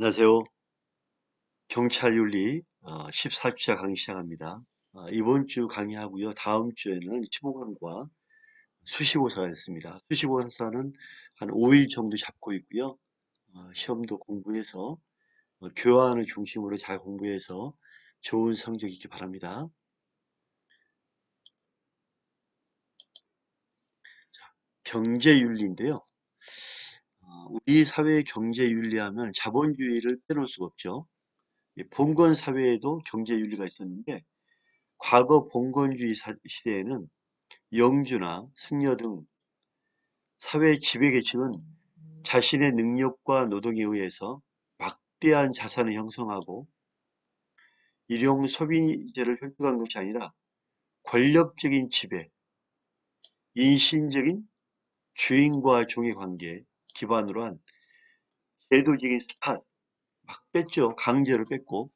안녕하세요. 경찰윤리 14주차 강의 시작합니다. 이번 주 강의하고요. 다음 주에는 시보강과 수시고사가 있습니다. 수시고사는 한 5일 정도 잡고 있고요. 시험도 공부해서 교환을 중심으로 잘 공부해서 좋은 성적 있기 바랍니다. 경제윤리인데요. 우리 사회의 경제윤리하면 자본주의를 빼놓을 수가 없죠. 봉건 사회에도 경제윤리가 있었는데 과거 봉건주의 시대에는 영주나 승려 등 사회 지배계층은 자신의 능력과 노동에 의해서 막대한 자산을 형성하고 일용 소비재를 획득한 것이 아니라 권력적인 지배, 인신적인 주인과 종의 관계에 기반으로 한 제도적인 스팟, 막 뺐죠. 강제로 뺐고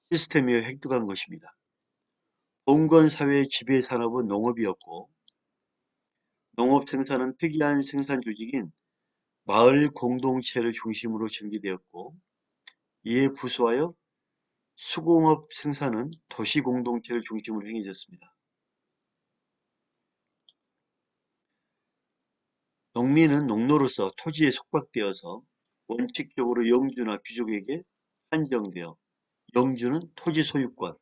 시스템에 획득한 것입니다. 봉건 사회의 지배 산업은 농업이었고 농업 생산은 특이한 생산 조직인 마을 공동체를 중심으로 전개되었고 이에 부수하여 수공업 생산은 도시 공동체를 중심으로 행해졌습니다. 농민은 농노로서 토지에 속박되어서 원칙적으로 영주나 귀족에게 한정되어 영주는 토지 소유권,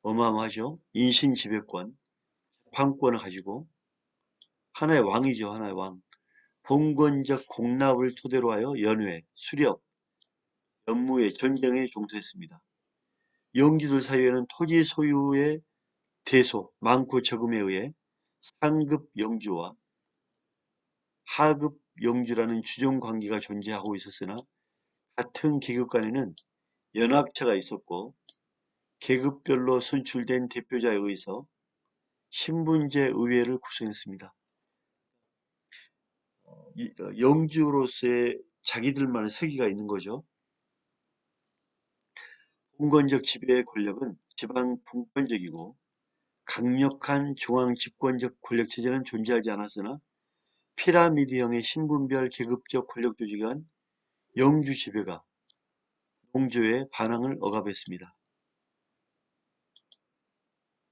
어마어마하죠. 인신 지배권, 판권을 가지고 하나의 왕이죠. 하나의 왕. 봉건적 공납을 토대로 하여 연회, 수렵, 연무의 전쟁에 종사했습니다. 영주들 사이에는 토지 소유의 대소, 많고 적음에 의해 상급 영주와 하급 영주라는 주종 관계가 존재하고 있었으나 같은 계급 간에는 연합체가 있었고 계급별로 선출된 대표자에 의해서 신분제 의회를 구성했습니다. 영주로서의 자기들만의 세계가 있는 거죠. 봉건적 지배의 권력은 지방 분권적이고 강력한 중앙 집권적 권력 체제는 존재하지 않았으나 피라미드형의 신분별 계급적 권력 조직에 한 영주 지배가 농조의 반항을 억압했습니다.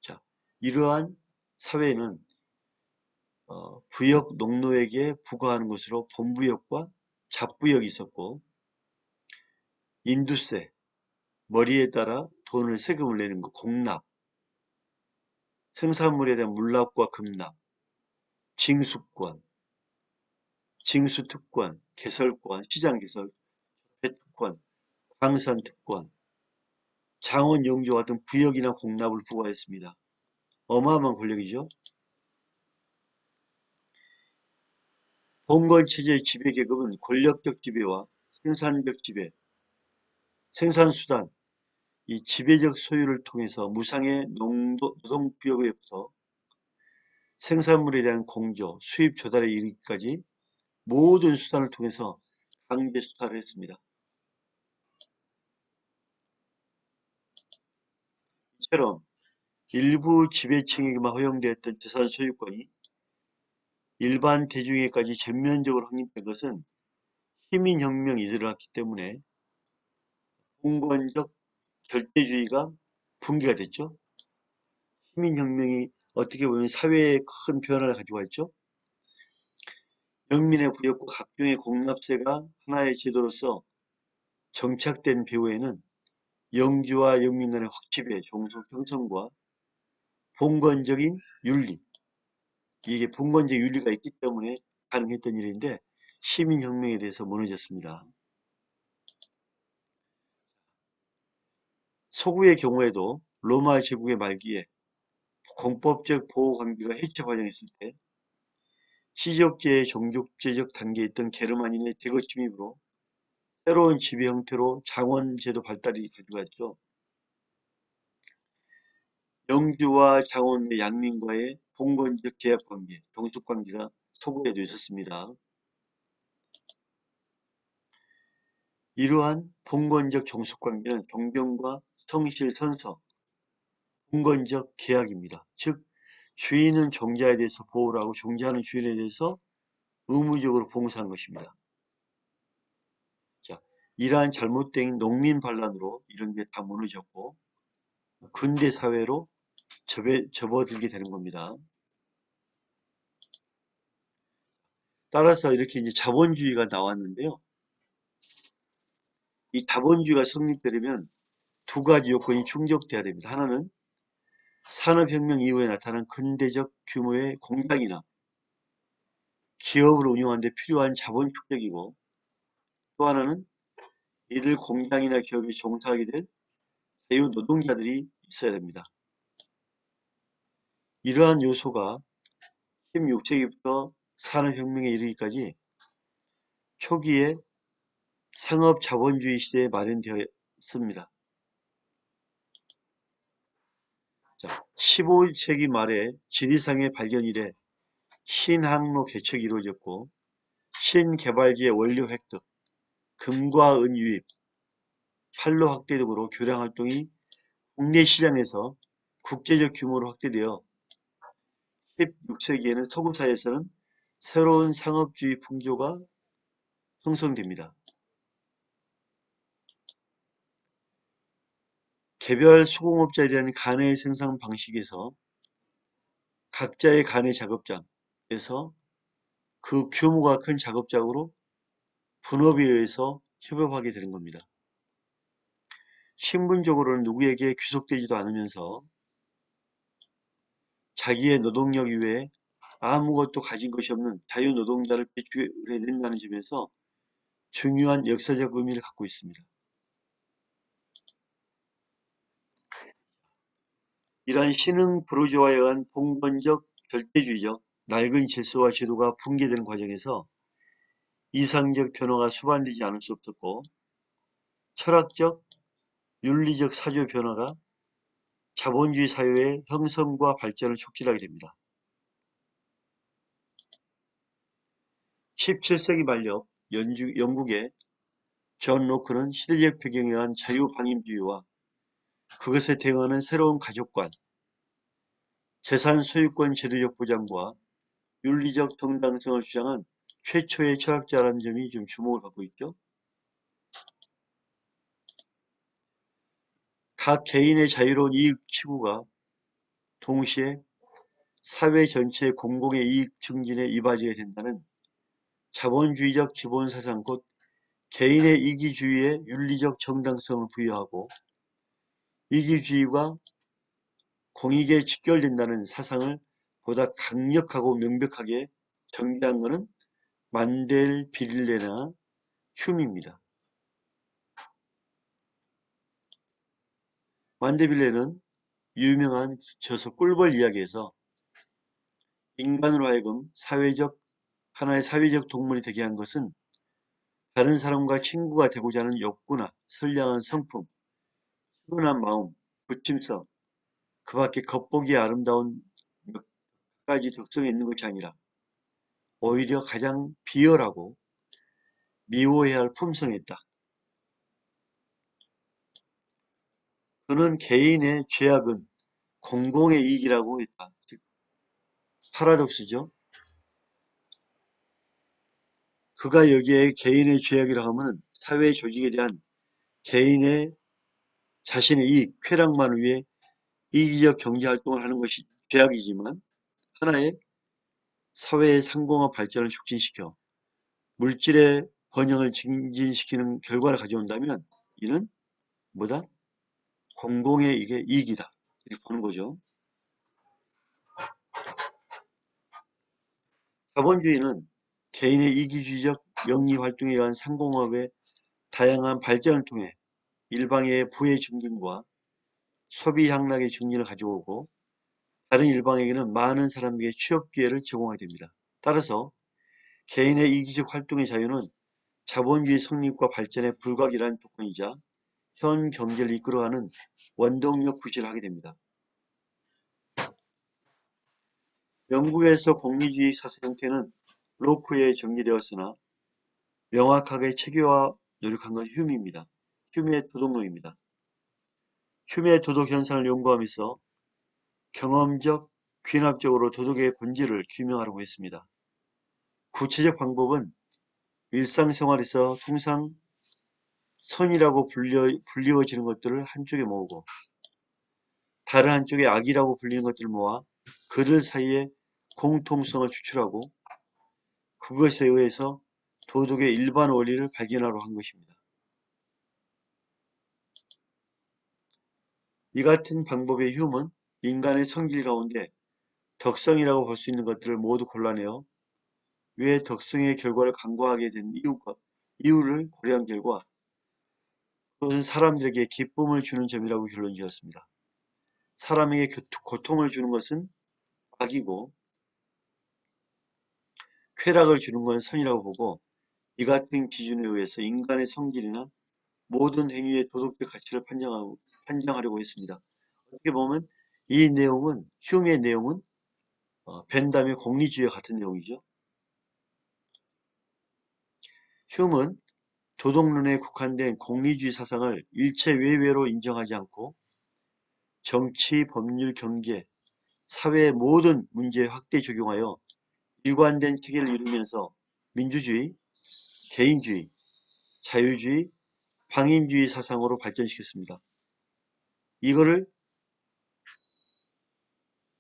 자, 이러한 사회는 부역 농노에게 부과하는 것으로 본부역과 잡부역이 있었고 인두세, 머리에 따라 돈을 세금을 내는 것, 공납, 생산물에 대한 물납과 급납, 징수권, 징수특권, 개설권, 시장개설, 배특권, 광산특권, 장원 영주와 같은 부역이나 공납을 부과했습니다. 어마어마한 권력이죠. 봉건체제의 지배계급은 권력적 지배와 생산적 지배, 생산수단, 이 지배적 소유를 통해서 무상의 노동부역에부터 생산물에 대한 공조, 수입 조달에 이르기까지 모든 수단을 통해서 강제 수탈을 했습니다. 이처럼 일부 지배층에게만 허용되었던 재산 소유권이 일반 대중에까지 전면적으로 확립된 것은 시민혁명이 일어났기 때문에 공권적 절대주의가 붕괴가 됐죠. 시민혁명이 어떻게 보면 사회에 큰 변화를 가지고 왔죠. 영민의 부역과 각종의 공납세가 하나의 제도로서 정착된 배후에는 영주와 영민 간의 확집의 종속 형성과 봉건적인 윤리, 이게 봉건적 윤리가 있기 때문에 가능했던 일인데 시민혁명에 대해서 무너졌습니다. 서구의 경우에도 로마 제국의 말기에 공법적 보호관계가 해체 과정했을 때 시적제의 종족제적 단계에 있던 게르만인의 대거 침입으로 새로운 지배 형태로 장원제도 발달이 가져갔죠. 영주와 장원의 양민과의 봉건적 계약관계, 종속관계가 서구에도 있었습니다. 이러한 봉건적 종속관계는 경병과 성실 선서, 봉건적 계약입니다. 즉 주인은 종자에 대해서 보호를 하고 종자는 주인에 대해서 의무적으로 봉사한 것입니다. 이러한 잘못된 농민 반란으로 이런 게 다 무너졌고 근대 사회로 접어들게 되는 겁니다. 따라서 이렇게 이제 자본주의가 나왔는데요. 이 자본주의가 성립되려면 두 가지 요건이 충족돼야 됩니다. 하나는 산업혁명 이후에 나타난 근대적 규모의 공장이나 기업을 운영하는 데 필요한 자본 축적이고, 또 하나는 이들 공장이나 기업이 종사하게 될 자유 노동자들이 있어야 됩니다. 이러한 요소가 16세기부터 산업혁명에 이르기까지 초기에 상업 자본주의 시대에 마련되었습니다. 15세기 말에 지리상의 발견 이래 신항로 개척이 이루어졌고 신개발지의 원료 획득, 금과 은 유입, 판로 확대 등으로 교량 활동이 국내 시장에서 국제적 규모로 확대되어 16세기에는 서구 사회에서는 새로운 상업주의 풍조가 형성됩니다. 개별 수공업자에 대한 간의 생산 방식에서 각자의 간의 작업장에서 그 규모가 큰 작업장으로 분업에 의해서 협업하게 되는 겁니다. 신분적으로는 누구에게 귀속되지도 않으면서 자기의 노동력 이외에 아무것도 가진 것이 없는 자유노동자를 배출해낸다는 점에서 중요한 역사적 의미를 갖고 있습니다. 이러한 신흥 부르주아에 의한 봉건적 절대주의적 낡은 질서와 제도가 붕괴되는 과정에서 이상적 변화가 수반되지 않을 수 없었고 철학적, 윤리적 사조 변화가 자본주의 사회의 형성과 발전을 촉진하게 됩니다. 17세기 말엽 영국의 존 로크는 시대적 배경에 의한 자유방임주의와 그것에 대응하는 새로운 가족관, 재산 소유권 제도적 보장과 윤리적 정당성을 주장한 최초의 철학자라는 점이 좀 주목을 받고 있죠. 각 개인의 자유로운 이익 추구가 동시에 사회 전체의 공공의 이익 증진에 이바지해야 된다는 자본주의적 기본사상 곧 개인의 이기주의에 윤리적 정당성을 부여하고 이기주의가 공익에 직결된다는 사상을 보다 강력하고 명백하게 전개한 것은 만델빌레나 휴미입니다. 만델빌레는 유명한 저서 꿀벌 이야기에서 인간으로 하여금 하나의 사회적 동물이 되게 한 것은 다른 사람과 친구가 되고자 하는 욕구나 선량한 성품, 차분한 마음, 부침성, 그 밖에 겉보기에 아름다운 몇 가지 특성이 있는 것이 아니라 오히려 가장 비열하고 미워해야 할 품성이 있다. 그는 개인의 죄악은 공공의 이익이라고 했다. 즉 파라독스죠. 그가 여기에 개인의 죄악이라고 하면 사회 조직에 대한 개인의 자신의 이익, 쾌락만 위해 이기적 경제활동을 하는 것이 죄악이지만 하나의 사회의 상공업 발전을 촉진시켜 물질의 번영을 증진시키는 결과를 가져온다면 이는 뭐다? 공공의 이게 이익이다. 이렇게 보는 거죠. 자본주의는 개인의 이기주의적 영리활동에 의한 상공업의 다양한 발전을 통해 일방의 부의 증진과 소비 향락의 증진을 가져오고 다른 일방에게는 많은 사람에게 취업 기회를 제공하게 됩니다. 따라서 개인의 이기적 활동의 자유는 자본주의 성립과 발전의 불가결한 조건이자 현 경제를 이끌어가는 원동력 구실을 하게 됩니다. 영국에서 공리주의 사상 형태는 로크에 정리되었으나 명확하게 체계화 노력한 건 휴미입니다. 휴미의 도덕론입니다. 휴미의 도덕 현상을 연구하면서 경험적, 귀납적으로 도덕의 본질을 규명하려고 했습니다. 구체적 방법은 일상생활에서 통상 선이라고 불리워지는 것들을 한쪽에 모으고 다른 한쪽에 악이라고 불리는 것들을 모아 그들 사이에 공통성을 추출하고 그것에 의해서 도덕의 일반 원리를 발견하려 한 것입니다. 이 같은 방법의 휴음은 인간의 성질 가운데 덕성이라고 볼 수 있는 것들을 모두 골라내어 왜 덕성의 결과를 간과하게 된 이유를 고려한 결과 그것은 사람들에게 기쁨을 주는 점이라고 결론 지었습니다. 사람에게 고통을 주는 것은 악이고 쾌락을 주는 것은 선이라고 보고 이 같은 기준에 의해서 인간의 성질이나 모든 행위의 도덕적 가치를 판정하려고 했습니다. 어떻게 보면 이 내용은 휴메의 내용은 벤담의 공리주의와 같은 내용이죠. 휴은 도덕론에 국한된 공리주의 사상을 일체 외외로 인정하지 않고 정치, 법률, 경제, 사회의 모든 문제에 확대 적용하여 일관된 체계를 이루면서 민주주의, 개인주의, 자유주의, 방임주의 사상으로 발전시켰습니다. 이거를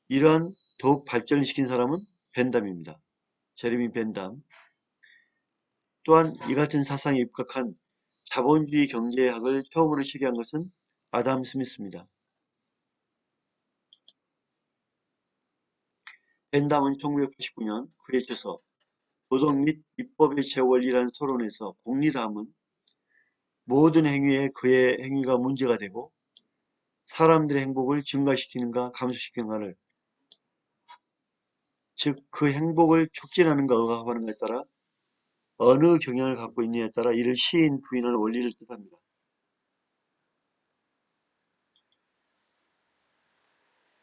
이러한 더욱 발전을 시킨 사람은 벤담입니다. 제레미 벤담. 또한 이 같은 사상에 입각한 자본주의 경제학을 처음으로 시작한 것은 아담 스미스입니다. 벤담은 1989년 그의 저서 도덕 및 입법의 제원리라는 서론에서 공리함은 모든 행위에 그의 행위가 문제가 되고 사람들의 행복을 증가시키는가 감소시키는가를 즉 그 행복을 촉진하는가 억압하는가에 따라 어느 경향을 갖고 있느냐에 따라 이를 시인 부인하는 원리를 뜻합니다.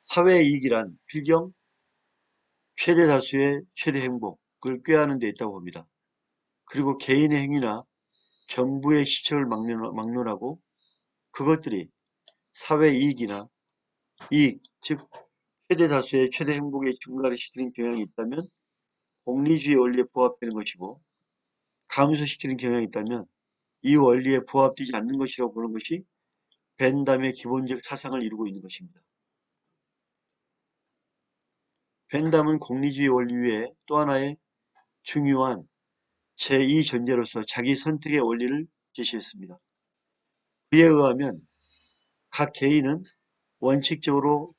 사회 이익이란 필경 최대 다수의 최대 행복을 꾀하는 데 있다고 봅니다. 그리고 개인의 행위나 정부의 시책을 막론하고 그것들이 사회 이익이나 이익, 즉 최대 다수의 최대 행복의 증가를 시키는 경향이 있다면 공리주의 원리에 부합되는 것이고 감소시키는 경향이 있다면 이 원리에 부합되지 않는 것이라고 보는 것이 벤담의 기본적 사상을 이루고 있는 것입니다. 벤담은 공리주의 원리 외에 또 하나의 중요한 제2전제로서 자기 선택의 원리를 제시했습니다. 그에 의하면 각 개인은 원칙적으로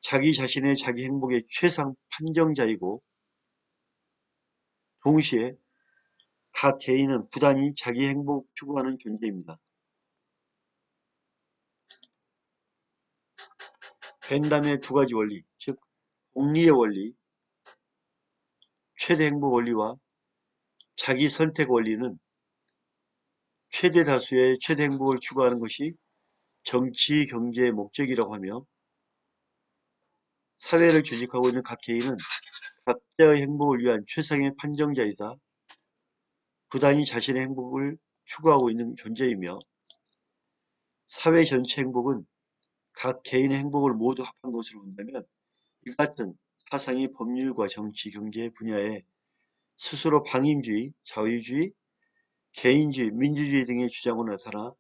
자기 자신의 자기 행복의 최상 판정자이고 동시에 각 개인은 부단히 자기 행복 추구하는 존재입니다. 벤담의 두 가지 원리, 즉 공리의 원리, 최대 행복 원리와 자기 선택 원리는 최대 다수의 최대 행복을 추구하는 것이 정치, 경제의 목적이라고 하며 사회를 조직하고 있는 각 개인은 각자의 행복을 위한 최상의 판정자이다. 부단히 자신의 행복을 추구하고 있는 존재이며 사회 전체 행복은 각 개인의 행복을 모두 합한 것으로 본다면 이 같은 사상이 법률과 정치, 경제 분야에 스스로 방임주의, 자유주의, 개인주의, 민주주의 등의 주장으로 나타나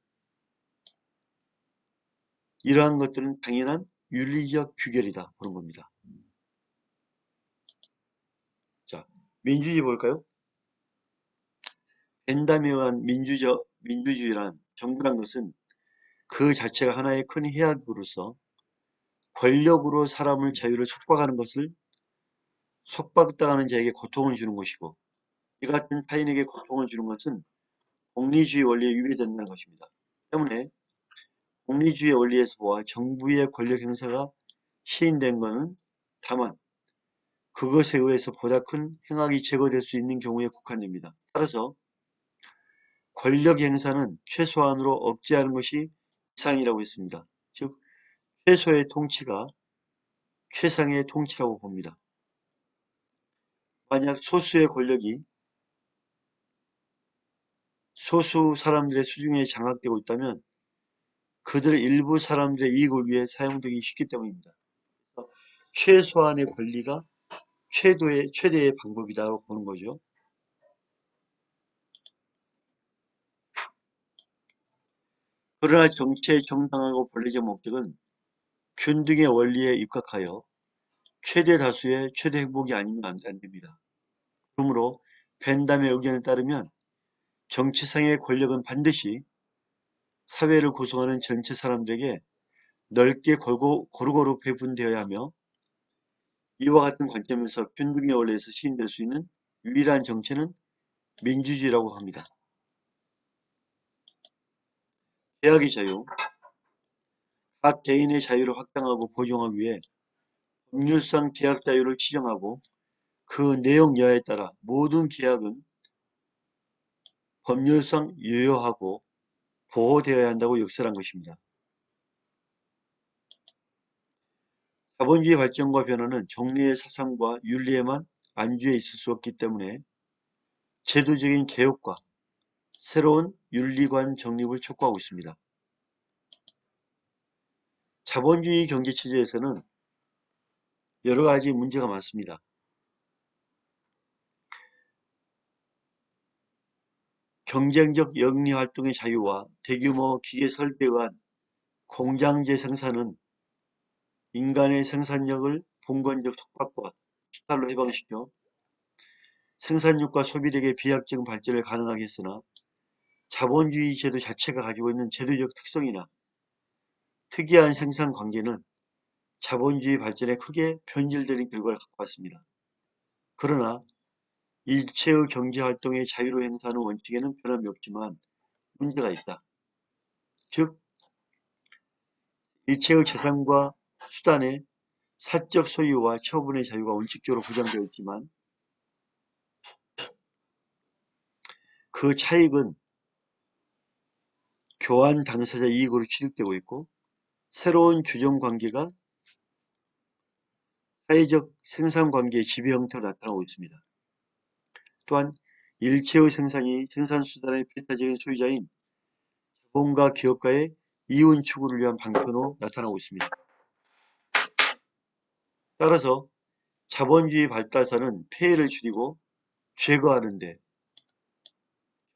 이러한 것들은 당연한 윤리적 규결이다 그런 겁니다. 자, 민주주의 볼까요? 벤담에 의한 민주주의란 정부란 것은 그 자체가 하나의 큰 해악으로서 권력으로 사람을 자유를 속박하는 것을 속박당하는 자에게 고통을 주는 것이고 이 같은 타인에게 고통을 주는 것은 공리주의 원리에 위배된다는 것입니다. 때문에 공리주의 원리에서 보아 정부의 권력 행사가 시인된 것은 다만 그것에 의해서 보다 큰 행악이 제거될 수 있는 경우에 국한됩니다. 따라서 권력 행사는 최소한으로 억제하는 것이 이상이라고 했습니다. 즉 최소의 통치가 최상의 통치라고 봅니다. 만약 소수의 권력이 소수 사람들의 수중에 장악되고 있다면 그들 일부 사람들의 이익을 위해 사용되기 쉽기 때문입니다. 최소한의 권리가 최대의 방법이라고 보는 거죠. 그러나 정치의 정당하고 본래적 목적은 균등의 원리에 입각하여 최대 다수의 최대 행복이 아니면 안 됩니다. 그러므로 벤담의 의견에 따르면 정치상의 권력은 반드시 사회를 구성하는 전체 사람들에게 넓게 고루고루 배분되어야 하며 이와 같은 관점에서 균등의 원리에서 시인될 수 있는 유일한 정체는 민주주의라고 합니다. 개혁의 자유, 각 개인의 자유를 확장하고 보존하기 위해 법률상 계약 자유를 지정하고 그 내용 여하에 따라 모든 계약은 법률상 유효하고 보호되어야 한다고 역설한 것입니다. 자본주의 발전과 변화는 정리의 사상과 윤리에만 안주해 있을 수 없기 때문에 제도적인 개혁과 새로운 윤리관 정립을 촉구하고 있습니다. 자본주의 경제체제에서는 여러 가지 문제가 많습니다. 경쟁적 영리활동의 자유와 대규모 기계 설비에 의한 공장제 생산은 인간의 생산력을 봉건적 촉박과 수탈로 해방시켜 생산력과 소비력의 비약적인 발전을 가능하게 했으나 자본주의 제도 자체가 가지고 있는 제도적 특성이나 특이한 생산 관계는 자본주의 발전에 크게 변질되는 결과를 갖고 왔습니다. 그러나 일체의 경제활동의 자유로 행사하는 원칙에는 변함이 없지만 문제가 있다. 즉 일체의 재산과 수단의 사적 소유와 처분의 자유가 원칙적으로 보장되어 있지만 그 차익은 교환 당사자 이익으로 취득되고 있고 새로운 주종관계가 사회적 생산관계의 지배 형태로 나타나고 있습니다. 또한 일체의 생산이 생산수단의 배타적인 소유자인 자본가 기업가의 이윤 추구를 위한 방편으로 나타나고 있습니다. 따라서 자본주의 발달사는 폐해를 줄이고 제거하는 데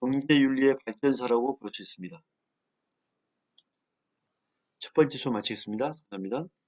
경제윤리의 발전사라고 볼 수 있습니다. 첫 번째 수업 마치겠습니다. 감사합니다.